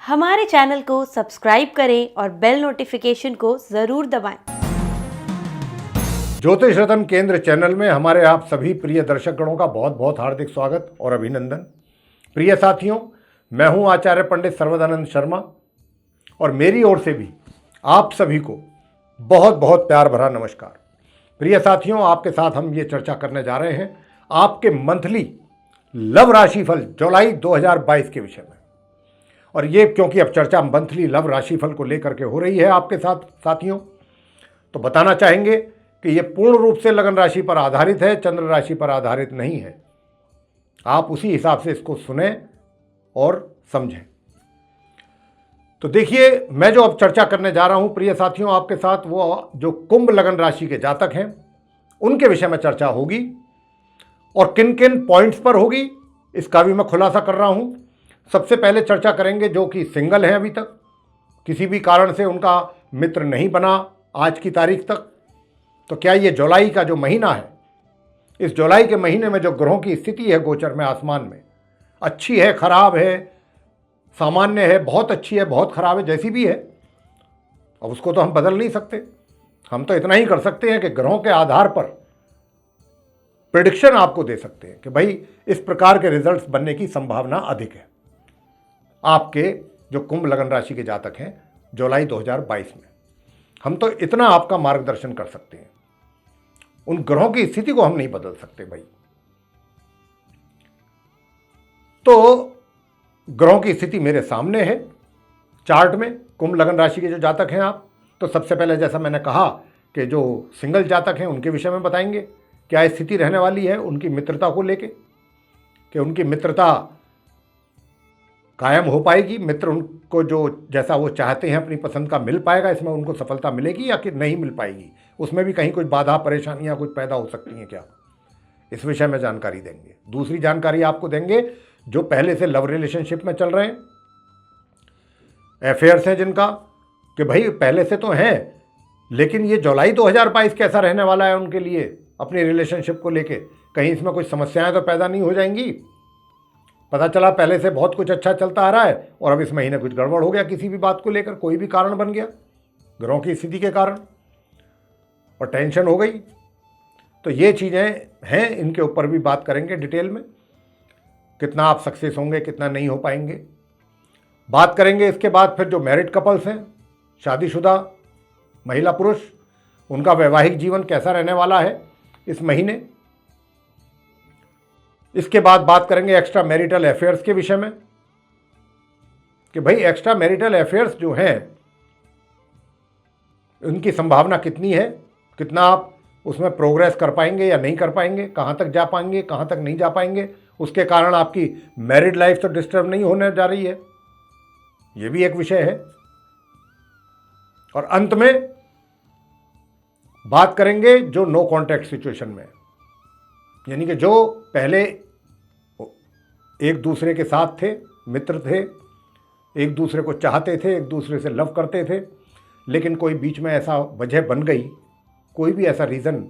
हमारे चैनल को सब्सक्राइब करें और बेल नोटिफिकेशन को ज़रूर दबाएं। ज्योतिष रत्न केंद्र चैनल में हमारे आप सभी प्रिय दर्शकगणों का बहुत बहुत हार्दिक स्वागत और अभिनंदन। प्रिय साथियों, मैं हूं आचार्य पंडित सर्वदानंद शर्मा और मेरी ओर से भी आप सभी को बहुत बहुत प्यार भरा नमस्कार। प्रिय साथियों, आपके साथ हम ये चर्चा करने जा रहे हैं आपके मंथली लव राशिफल जुलाई 2022 के विषय में। और ये क्योंकि अब चर्चा मंथली लव राशिफल को लेकर के हो रही है आपके साथ साथियों, तो बताना चाहेंगे कि ये पूर्ण रूप से लगन राशि पर आधारित है, चंद्र राशि पर आधारित नहीं है। आप उसी हिसाब से इसको सुने और समझें। तो देखिए, मैं जो अब चर्चा करने जा रहा हूं प्रिय साथियों आपके साथ, वो जो कुंभ लगन राशि के जातक हैं उनके विषय में चर्चा होगी। और किन किन पॉइंट्स पर होगी इसका भी मैं खुलासा कर रहा हूं। सबसे पहले चर्चा करेंगे जो कि सिंगल हैं, अभी तक किसी भी कारण से उनका मित्र नहीं बना आज की तारीख तक। तो क्या ये जुलाई का जो महीना है, इस जुलाई के महीने में जो ग्रहों की स्थिति है गोचर में आसमान में, अच्छी है, खराब है, सामान्य है, बहुत अच्छी है, बहुत खराब है, जैसी भी है, अब उसको तो हम बदल नहीं सकते। हम तो इतना ही कर सकते हैं कि ग्रहों के आधार पर प्रेडिक्शन आपको दे सकते हैं कि भाई इस प्रकार के रिजल्ट्स बनने की संभावना अधिक है आपके जो कुंभ लगन राशि के जातक हैं जुलाई 2022 में। हम तो इतना आपका मार्गदर्शन कर सकते हैं, उन ग्रहों की स्थिति को हम नहीं बदल सकते भाई। तो ग्रहों की स्थिति मेरे सामने है चार्ट में। कुंभ लगन राशि के जो जातक हैं आप, तो सबसे पहले जैसा मैंने कहा कि जो सिंगल जातक हैं उनके विषय में बताएंगे क्या स्थिति रहने वाली है उनकी मित्रता को लेके, कि उनकी मित्रता कायम हो पाएगी, मित्र उनको जो जैसा वो चाहते हैं अपनी पसंद का मिल पाएगा, इसमें उनको सफलता मिलेगी या कि नहीं मिल पाएगी, उसमें भी कहीं कुछ बाधा परेशानियां कुछ पैदा हो सकती हैं क्या, इस विषय में जानकारी देंगे। दूसरी जानकारी आपको देंगे जो पहले से लव रिलेशनशिप में चल रहे हैं, अफेयर्स हैं जिनका, कि भाई पहले से तो हैं लेकिन ये जुलाई 2022 कैसा रहने वाला है उनके लिए अपनी रिलेशनशिप को लेके, कहीं इसमें कुछ समस्याएं तो पैदा नहीं हो जाएंगी। पता चला पहले से बहुत कुछ अच्छा चलता आ रहा है और अब इस महीने कुछ गड़बड़ हो गया किसी भी बात को लेकर, कोई भी कारण बन गया ग्रहों की स्थिति के कारण और टेंशन हो गई। तो ये चीज़ें हैं, इनके ऊपर भी बात करेंगे डिटेल में, कितना आप सक्सेस होंगे कितना नहीं हो पाएंगे, बात करेंगे। इसके बाद फिर जो मैरिड कपल्स हैं, शादीशुदा महिला पुरुष, उनका वैवाहिक जीवन कैसा रहने वाला है इस महीने। इसके बाद बात करेंगे एक्स्ट्रा मैरिटल अफेयर्स के विषय में, कि भाई एक्स्ट्रा मैरिटल अफेयर्स जो हैं उनकी संभावना कितनी है, कितना आप उसमें प्रोग्रेस कर पाएंगे या नहीं कर पाएंगे, कहाँ तक जा पाएंगे कहाँ तक नहीं जा पाएंगे, उसके कारण आपकी मैरिड लाइफ तो डिस्टर्ब नहीं होने जा रही है, ये भी एक विषय है। और अंत में बात करेंगे जो नो कॉन्टैक्ट सिचुएशन में, यानी कि जो पहले एक दूसरे के साथ थे, मित्र थे, एक दूसरे को चाहते थे, एक दूसरे से लव करते थे, लेकिन कोई बीच में ऐसा वजह बन गई, कोई भी ऐसा रीज़न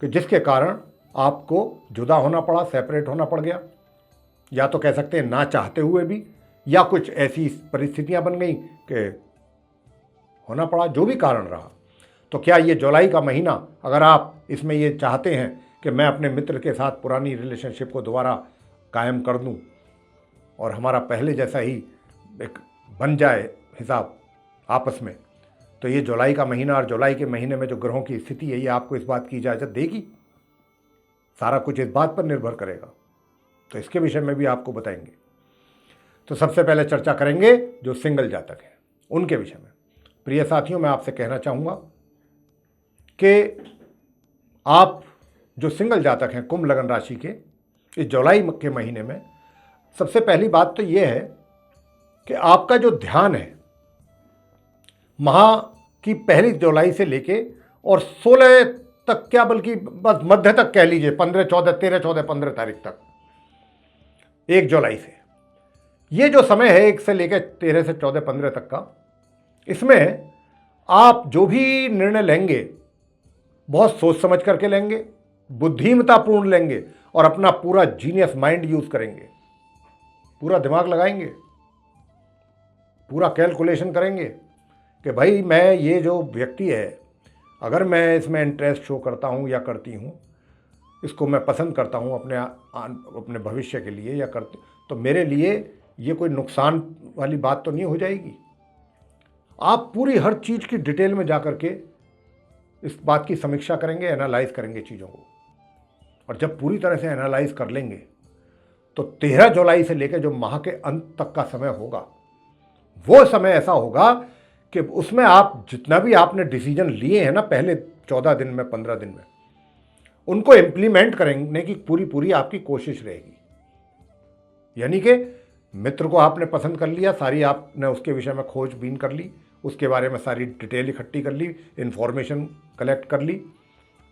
कि जिसके कारण आपको जुदा होना पड़ा, सेपरेट होना पड़ गया, या तो कह सकते हैं ना चाहते हुए भी, या कुछ ऐसी परिस्थितियां बन गई कि होना पड़ा, जो भी कारण रहा। तो क्या ये जुलाई का महीना, अगर आप इसमें ये चाहते हैं कि मैं अपने मित्र के साथ पुरानी रिलेशनशिप को दोबारा कायम कर दूं और हमारा पहले जैसा ही एक बन जाए हिसाब आपस में, तो ये जुलाई का महीना और जुलाई के महीने में जो ग्रहों की स्थिति है ये आपको इस बात की इजाज़त देगी। सारा कुछ इस बात पर निर्भर करेगा, तो इसके विषय में भी आपको बताएंगे। तो सबसे पहले चर्चा करेंगे जो सिंगल जातक हैं उनके विषय में। प्रिय साथियों, मैं आपसे कहना चाहूँगा कि आप जो सिंगल जातक हैं कुंभ लगन राशि के इस जुलाई के महीने में, सबसे पहली बात तो ये है कि आपका जो ध्यान है माह की पहली जुलाई से लेके और 16 तक, क्या बल्कि बस मध्य तक कह लीजिए, 15, 14, 13, 14, 15 तारीख तक, 1 जुलाई से, ये जो समय है 1 से लेकर 13 से 14, 15 तक का, इसमें आप जो भी निर्णय लेंगे बहुत सोच समझ करके लेंगे, बुद्धिमत्तापूर्ण लेंगे और अपना पूरा जीनियस माइंड यूज करेंगे, पूरा दिमाग लगाएंगे पूरा कैलकुलेशन करेंगे कि भाई मैं ये जो व्यक्ति है, अगर मैं इसमें इंटरेस्ट शो करता हूँ या करती हूँ, इसको मैं पसंद करता हूँ अपने भविष्य के लिए या करते, तो मेरे लिए ये कोई नुकसान वाली बात तो नहीं हो जाएगी। आप पूरी हर चीज़ की डिटेल में जा कर के इस बात की समीक्षा करेंगे, एनालाइज करेंगे चीज़ों को, और जब पूरी तरह से एनालाइज कर लेंगे तो 13 जुलाई से लेकर जो माह के अंत तक का समय होगा, वो समय ऐसा होगा कि उसमें आप जितना भी आपने डिसीजन लिए हैं ना पहले 14 दिन में, 15 दिन में, उनको इम्प्लीमेंट करने की पूरी आपकी कोशिश रहेगी। यानी कि मित्र को आपने पसंद कर लिया, सारी आपने उसके विषय में खोजबीन कर ली, उसके बारे में सारी डिटेल इकट्ठी कर ली, इन्फॉर्मेशन कलेक्ट कर ली,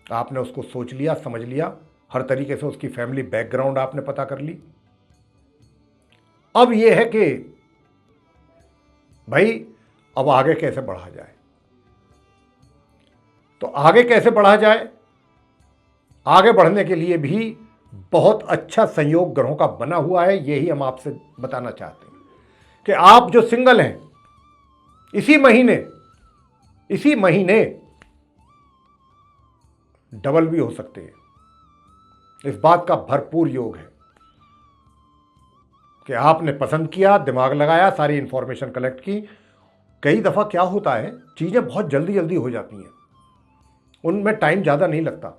आपने उसको सोच लिया, समझ लिया, हर तरीके से उसकी फैमिली बैकग्राउंड आपने पता कर ली। अब यह है कि भाई अब आगे कैसे बढ़ा जाए। तो आगे कैसे बढ़ा जाए, आगे बढ़ने के लिए भी बहुत अच्छा संयोग ग्रहों का बना हुआ है। यही हम आपसे बताना चाहते हैं कि आप जो सिंगल हैं, इसी महीने डबल भी हो सकते हैं। इस बात का भरपूर योग है कि आपने पसंद किया, दिमाग लगाया, सारी इंफॉर्मेशन कलेक्ट की। कई दफ़ा क्या होता है, चीज़ें बहुत जल्दी हो जाती हैं, उनमें टाइम ज़्यादा नहीं लगता,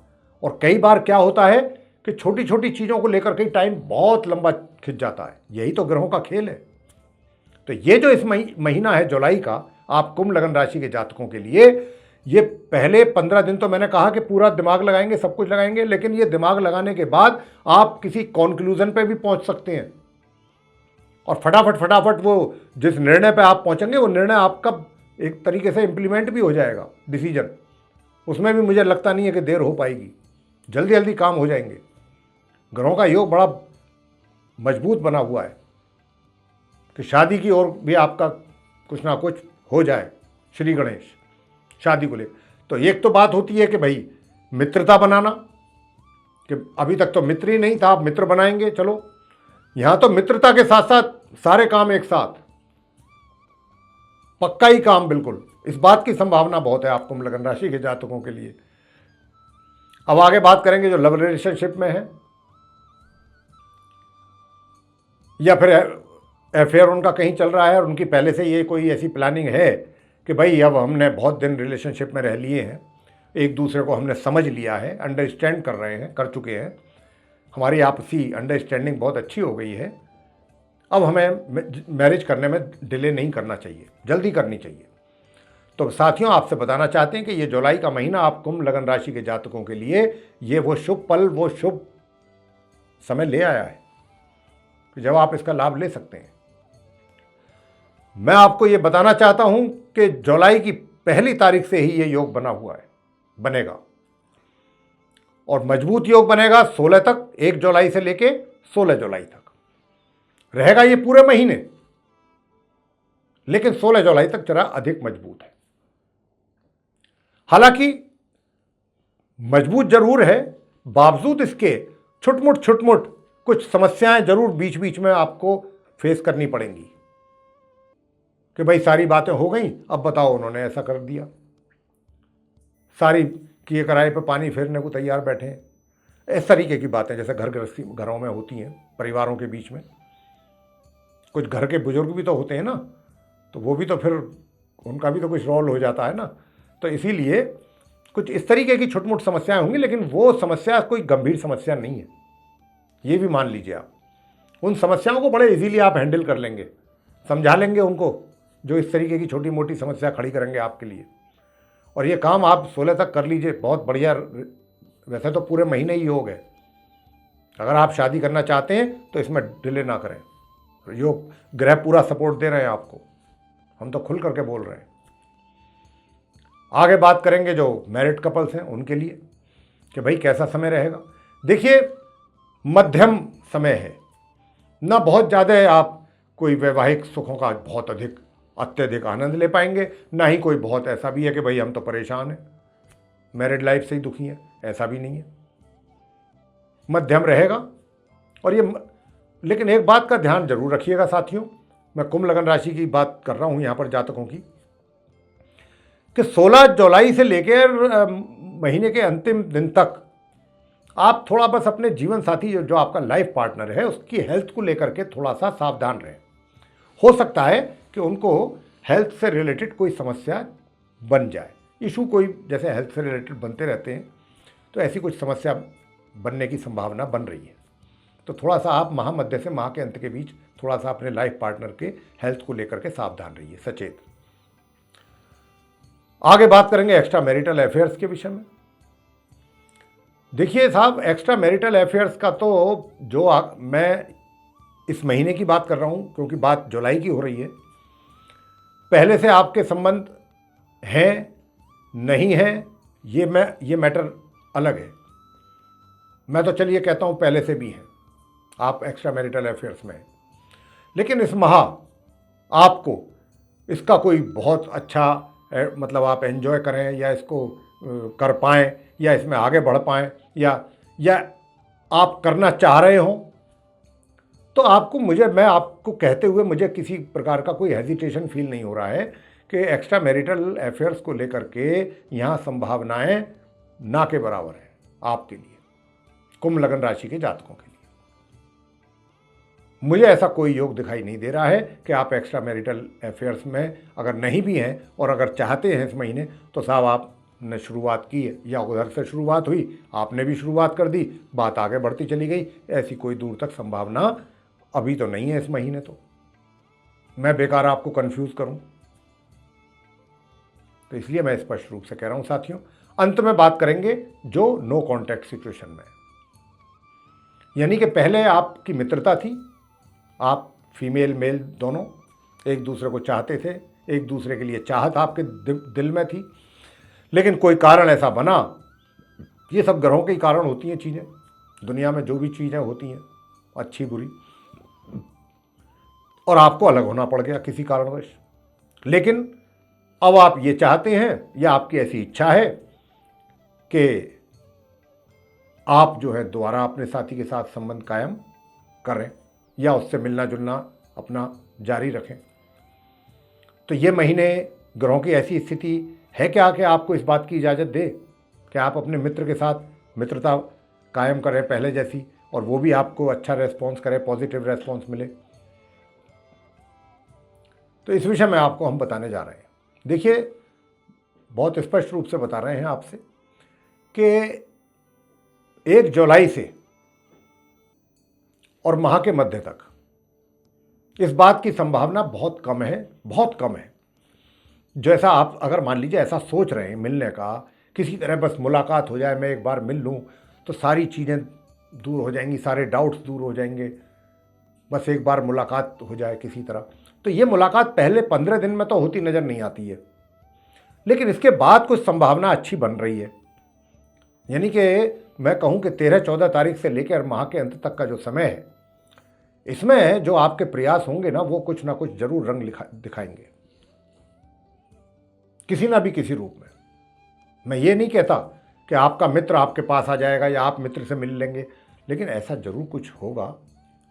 और कई बार क्या होता है कि छोटी छोटी चीज़ों को लेकर के टाइम बहुत लंबा खिंच जाता है। यही तो ग्रहों का खेल है। तो ये जो इस महीना है जुलाई का, आप कुंभ लगन राशि के जातकों के लिए, ये पहले 15 दिन तो मैंने कहा कि पूरा दिमाग लगाएंगे, सब कुछ लगाएंगे, लेकिन ये दिमाग लगाने के बाद आप किसी कॉन्क्लूजन पे भी पहुंच सकते हैं, और फटाफट वो जिस निर्णय पे आप पहुंचेंगे, वो निर्णय आपका एक तरीके से इम्प्लीमेंट भी हो जाएगा डिसीजन। उसमें भी मुझे लगता नहीं है कि देर हो पाएगी, जल्दी काम हो जाएंगे। ग्रहों का योग बड़ा मजबूत बना हुआ है कि शादी की ओर भी आपका कुछ ना कुछ हो जाए। श्री गणेश, शादी को लेकर तो एक तो बात होती है कि भाई मित्रता बनाना, कि अभी तक तो मित्र ही नहीं था, आप मित्र बनाएंगे। चलो, यहां तो मित्रता के साथ साथ सारे काम एक साथ, पक्का ही काम, बिल्कुल इस बात की संभावना बहुत है आप कुंभ लगन राशि के जातकों के लिए। अब आगे बात करेंगे जो लव रिलेशनशिप में है, या फिर अफेयर उनका कहीं चल रहा है और उनकी पहले से ये कोई ऐसी प्लानिंग है कि भाई अब हमने बहुत दिन रिलेशनशिप में रह लिए हैं, एक दूसरे को हमने समझ लिया है, अंडरस्टैंड कर रहे हैं, कर चुके हैं, हमारी आपसी अंडरस्टैंडिंग बहुत अच्छी हो गई है, अब हमें मैरिज करने में डिले नहीं करना चाहिए, जल्दी करनी चाहिए। तो साथियों, आपसे बताना चाहते हैं कि ये जुलाई का महीना आप कुंभ लगन राशि के जातकों के लिए ये वो शुभ पल, वो शुभ समय ले आया है कि जब आप इसका लाभ ले सकते हैं। मैं आपको ये बताना चाहता हूं कि जुलाई की पहली तारीख से ही ये योग बना हुआ है, बनेगा, और मजबूत योग बनेगा 16 तक, 1 जुलाई से लेके 16 जुलाई तक रहेगा ये पूरे महीने, लेकिन 16 जुलाई तक जरा अधिक मजबूत है। हालांकि मजबूत जरूर है, बावजूद इसके छुटमुट कुछ समस्याएं जरूर बीच बीच में आपको फेस करनी पड़ेंगी कि भाई सारी बातें हो गई, अब बताओ उन्होंने ऐसा कर दिया, सारी किए कराए पे पानी फेरने को तैयार बैठे हैं। इस तरीके की बातें जैसे घरों में होती हैं, परिवारों के बीच में। कुछ घर के बुजुर्ग भी तो होते हैं ना, तो वो भी तो फिर उनका भी तो कुछ रोल हो जाता है ना। तो इसीलिए कुछ इस तरीके की छुटमुट समस्याएं होंगी, लेकिन वो समस्या कोई गंभीर समस्या नहीं है, ये भी मान लीजिए। आप उन समस्याओं को बड़े इजीली आप हैंडल कर लेंगे, समझा लेंगे उनको, जो इस तरीके की छोटी मोटी समस्या खड़ी करेंगे आपके लिए। और ये काम आप 16 तक कर लीजिए, बहुत बढ़िया। वैसे तो पूरे महीने ही योग है, अगर आप शादी करना चाहते हैं तो इसमें डिले ना करें, योग ग्रह पूरा सपोर्ट दे रहे हैं आपको, हम तो खुल करके बोल रहे हैं। आगे बात करेंगे जो मैरिड कपल्स हैं उनके लिए कि भाई कैसा समय रहेगा। देखिए, मध्यम समय है, ना बहुत ज़्यादा आप कोई वैवाहिक सुखों का बहुत अत्यधिक आनंद ले पाएंगे, ना ही कोई बहुत ऐसा भी है कि भाई हम तो परेशान हैं, मैरिड लाइफ से ही दुखी हैं, ऐसा भी नहीं है, मध्यम रहेगा। और ये लेकिन एक बात का ध्यान जरूर रखिएगा साथियों मैं कुंभ लगन राशि की बात कर रहा हूं यहां पर जातकों की, कि 16 जुलाई से लेकर महीने के अंतिम दिन तक आप थोड़ा बस अपने जीवन साथी जो आपका लाइफ पार्टनर है उसकी हेल्थ को लेकर के थोड़ा सा सावधान रहें। हो सकता है कि उनको हेल्थ से रिलेटेड कोई समस्या बन जाए, इशू कोई जैसे हेल्थ से रिलेटेड बनते रहते हैं, तो ऐसी कुछ समस्या बनने की संभावना बन रही है। तो थोड़ा सा आप माह मध्य से माह के अंत के बीच थोड़ा सा अपने लाइफ पार्टनर के हेल्थ को लेकर के सावधान रहिए, सचेत। आगे बात करेंगे एक्स्ट्रा मैरिटल अफेयर्स के विषय में। देखिए साहब, एक्स्ट्रा मैरिटल अफेयर्स का तो मैं इस महीने की बात कर रहा हूं क्योंकि बात जुलाई की हो रही है। पहले से आपके संबंध हैं नहीं हैं, ये मैटर अलग है। मैं तो चलिए कहता हूं पहले से भी हैं, आप एक्स्ट्रा मैरिटल अफेयर्स में हैं, लेकिन इस माह आपको इसका कोई बहुत अच्छा मतलब आप एंजॉय करें या इसको कर पाएँ या इसमें आगे बढ़ पाएँ या आप करना चाह रहे हों, तो मैं आपको कहते हुए मुझे किसी प्रकार का कोई हेजिटेशन फील नहीं हो रहा है कि एक्स्ट्रा मैरिटल अफेयर्स को लेकर के यहाँ संभावनाएं ना के बराबर हैं आपके लिए, कुंभ लगन राशि के जातकों के लिए। मुझे ऐसा कोई योग दिखाई नहीं दे रहा है कि आप एक्स्ट्रा मैरिटल अफेयर्स में अगर नहीं भी हैं और अगर चाहते हैं इस महीने, तो साहब आपने शुरुआत की है या उधर से शुरुआत हुई, आपने भी शुरुआत कर दी, बात आगे बढ़ती चली गई, ऐसी कोई दूर तक संभावना अभी तो नहीं है इस महीने। तो मैं बेकार आपको कंफ्यूज करूं, तो इसलिए मैं स्पष्ट रूप से कह रहा हूं साथियों। अंत में बात करेंगे जो नो कॉन्टैक्ट सिचुएशन में, यानी कि पहले आपकी मित्रता थी, आप फीमेल मेल दोनों एक दूसरे को चाहते थे, एक दूसरे के लिए चाहत आपके दिल में थी, लेकिन कोई कारण ऐसा बना, ये सब ग्रहों के ही कारण होती हैं चीज़ें, दुनिया में जो भी चीज़ें होती हैं अच्छी बुरी, और आपको अलग होना पड़ गया किसी कारणवश। लेकिन अब आप ये चाहते हैं या आपकी ऐसी इच्छा है कि आप जो है दोबारा अपने साथी के साथ संबंध कायम करें या उससे मिलना जुलना अपना जारी रखें। तो ये महीने ग्रहों की ऐसी स्थिति है क्या कि आपको इस बात की इजाज़त दे कि आप अपने मित्र के साथ मित्रता कायम करें पहले जैसी, और वो भी आपको अच्छा रेस्पॉन्स करे, पॉजिटिव रेस्पॉन्स मिले। तो इस विषय में आपको हम बताने जा रहे हैं। देखिए, बहुत स्पष्ट रूप से बता रहे हैं आपसे कि 1 जुलाई से और माह के मध्य तक इस बात की संभावना बहुत कम है, बहुत कम है। जैसा आप अगर मान लीजिए ऐसा सोच रहे हैं मिलने का, किसी तरह बस मुलाकात हो जाए, मैं एक बार मिल लूँ तो सारी चीज़ें दूर हो जाएंगी, सारे डाउट्स दूर हो जाएंगे, बस एक बार मुलाकात हो जाए किसी तरह, तो ये मुलाकात पहले 15 दिन में तो होती नज़र नहीं आती है, लेकिन इसके बाद कुछ संभावना अच्छी बन रही है। यानी कि मैं कहूँ कि 13-14 तारीख से लेकर माह के अंत तक का जो समय है, इसमें जो आपके प्रयास होंगे ना, वो कुछ ना कुछ जरूर रंग दिखाएंगे, किसी ना भी किसी रूप में। मैं ये नहीं कहता कि आपका मित्र आपके पास आ जाएगा या आप मित्र से मिल लेंगे, लेकिन ऐसा जरूर कुछ होगा,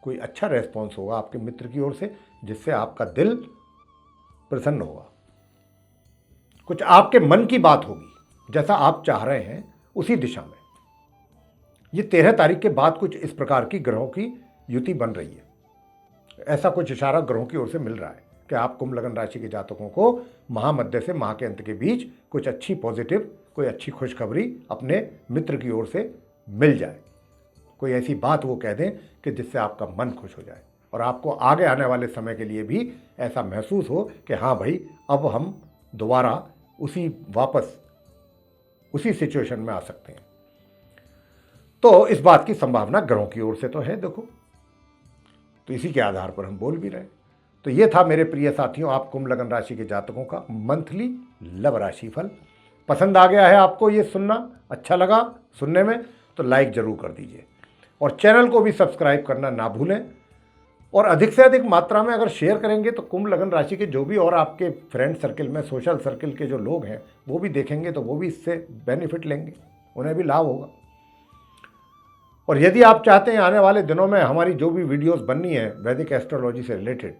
कोई अच्छा रेस्पॉन्स होगा आपके मित्र की ओर से, जिससे आपका दिल प्रसन्न होगा, कुछ आपके मन की बात होगी, जैसा आप चाह रहे हैं उसी दिशा में। ये 13 तारीख के बाद कुछ इस प्रकार की ग्रहों की युति बन रही है, ऐसा कुछ इशारा ग्रहों की ओर से मिल रहा है कि आप कुंभ लगन राशि के जातकों को माह मध्य से माह के अंत के बीच कुछ अच्छी पॉजिटिव, कोई अच्छी खुशखबरी अपने मित्र की ओर से मिल जाए, कोई ऐसी बात वो कह दें कि जिससे आपका मन खुश हो जाए और आपको आगे आने वाले समय के लिए भी ऐसा महसूस हो कि हाँ भाई, अब हम दोबारा वापस उसी सिचुएशन में आ सकते हैं। तो इस बात की संभावना ग्रहों की ओर से तो है, देखो, तो इसी के आधार पर हम बोल भी रहे। तो ये था मेरे प्रिय साथियों, आप कुंभ लगन राशि के जातकों का मंथली लव राशि फल। पसंद आ गया है आपको ये सुनना, अच्छा लगा सुनने में, तो लाइक जरूर कर दीजिए और चैनल को भी सब्सक्राइब करना ना भूलें, और अधिक से अधिक मात्रा में अगर शेयर करेंगे तो कुंभ लगन राशि के जो भी और आपके फ्रेंड सर्किल में, सोशल सर्किल के जो लोग हैं, वो भी देखेंगे तो वो भी इससे बेनिफिट लेंगे, उन्हें भी लाभ होगा। और यदि आप चाहते हैं आने वाले दिनों में हमारी जो भी वीडियोस बननी है वैदिक एस्ट्रोलॉजी से रिलेटेड,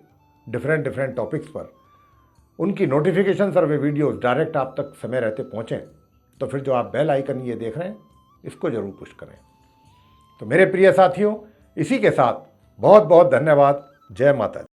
डिफरेंट डिफरेंट टॉपिक्स पर, उनकी नोटिफिकेशन और वे वीडियोस डायरेक्ट आप तक समय रहते पहुँचें, तो फिर जो आप बेल आइकन ये देख रहे हैं इसको जरूर पुश करें। तो मेरे प्रिय साथियों, इसी के साथ बहुत बहुत धन्यवाद। जय माता दी।